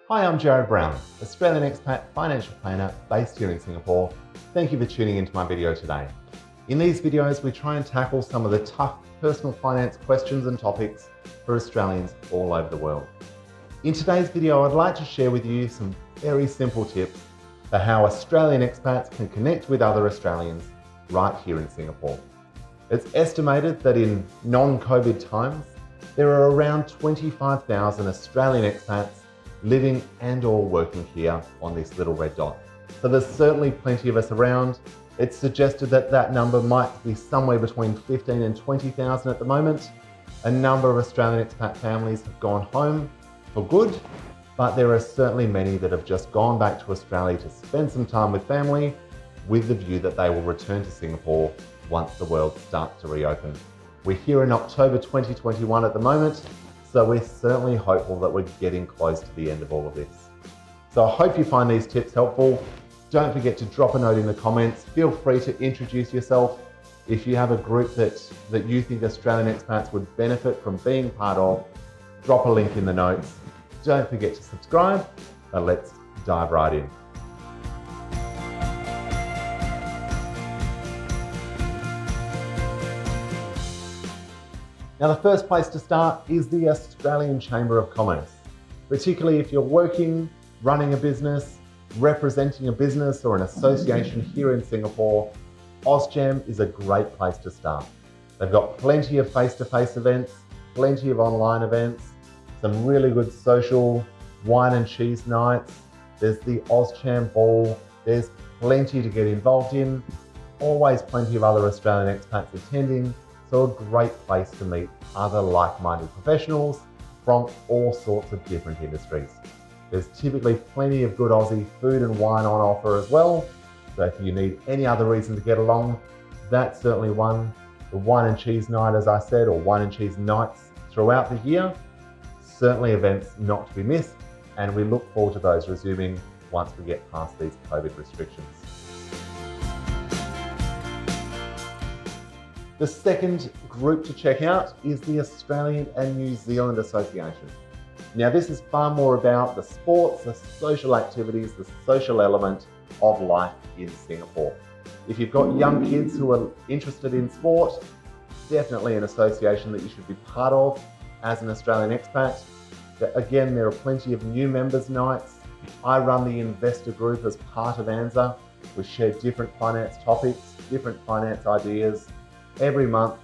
Hi, I'm Jarrad Brown, Australian expat financial planner based here in Singapore. Thank you for tuning into my video today. In these videos, we try and tackle some of the tough personal finance questions and topics for Australians all over the world. In today's video, I'd like to share with you some very simple tips for how Australian expats can connect with other Australians right here in Singapore. It's estimated that in non-COVID times, there are around 25,000 Australian expats living and or working here on this little red dot. So there's certainly plenty of us around. It's suggested that that number might be somewhere between 15 and 20,000 at the moment. A number of Australian expat families have gone home for good, but there are certainly many that have just gone back to Australia to spend some time with family with the view that they will return to Singapore once the world starts to reopen. We're here in October 2021 at the moment, so we're certainly hopeful that we're getting close to the end of all of this. So I hope you find these tips helpful. Don't forget to drop a note in the comments. Feel free to introduce yourself. If you have a group that you think Australian expats would benefit from being part of, drop a link in the notes. Don't forget to subscribe, and let's dive right in. Now, the first place to start is the Australian Chamber of Commerce. Particularly if you're working, running a business, representing a business or an association here in Singapore, AustCham is a great place to start. They've got plenty of face-to-face events, plenty of online events, some really good social wine and cheese nights. There's the AustCham Ball. There's plenty to get involved in. Always plenty of other Australian expats attending. So a great place to meet other like-minded professionals from all sorts of different industries. There's typically plenty of good Aussie food and wine on offer as well. So if you need any other reason to get along, that's certainly one. The wine and cheese night, as I said, or wine and cheese nights throughout the year, certainly events not to be missed. And we look forward to those resuming once we get past these COVID restrictions. The second group to check out is the Australian and New Zealand Association. Now, this is far more about the sports, the social activities, the social element of life in Singapore. If you've got young kids who are interested in sport, definitely an association that you should be part of as an Australian expat. Again, there are plenty of new members nights. I run the investor group as part of ANZA. We share different finance topics, different finance ideas every month,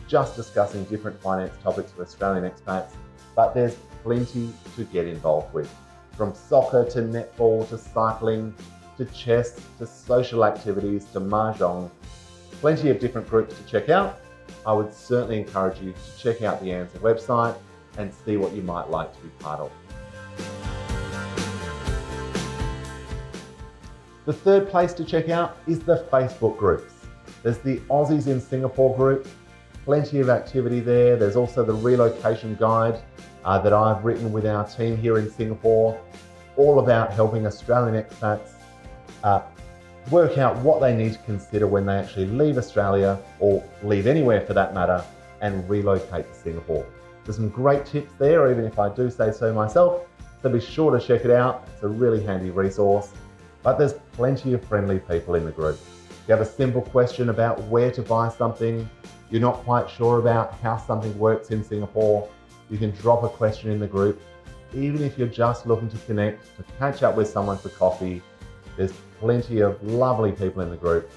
just discussing different finance topics for Australian expats, but there's plenty to get involved with. From soccer to netball to cycling to chess to social activities to mahjong, plenty of different groups to check out. I would certainly encourage you to check out the ANZA website and see what you might like to be part of. The third place to check out is the Facebook groups. There's the Aussies in Singapore group, plenty of activity there. There's also the relocation guide that I've written with our team here in Singapore, all about helping Australian expats work out what they need to consider when they actually leave Australia or leave anywhere for that matter and relocate to Singapore. There's some great tips there, even if I do say so myself, so be sure to check it out. It's a really handy resource, but there's plenty of friendly people in the group. If you have a simple question about where to buy something, you're not quite sure about how something works in Singapore, you can drop a question in the group. Even if you're just looking to connect, to catch up with someone for coffee, there's plenty of lovely people in the group,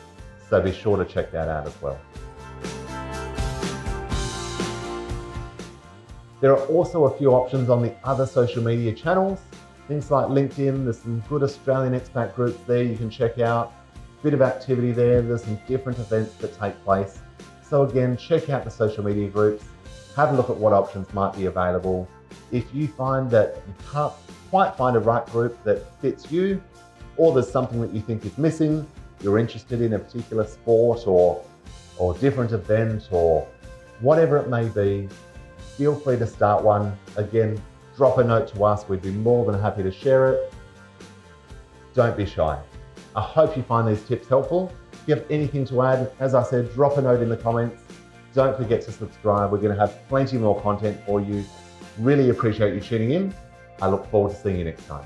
so be sure to check that out as well. There are also a few options on the other social media channels, things like LinkedIn. There's some good Australian expat groups there you can check out. Bit of activity there. There's some different events that take place. So again, check out the social media groups, have a look at what options might be available. If you find that you can't quite find a right group that fits you, or there's something that you think is missing, you're interested in a particular sport or different event or whatever it may be, feel free to start one. Again, drop a note to us. We'd be more than happy to share it. Don't be shy. I hope you find these tips helpful. If you have anything to add, as I said, drop a note in the comments. Don't forget to subscribe. We're going to have plenty more content for you. Really appreciate you tuning in. I look forward to seeing you next time.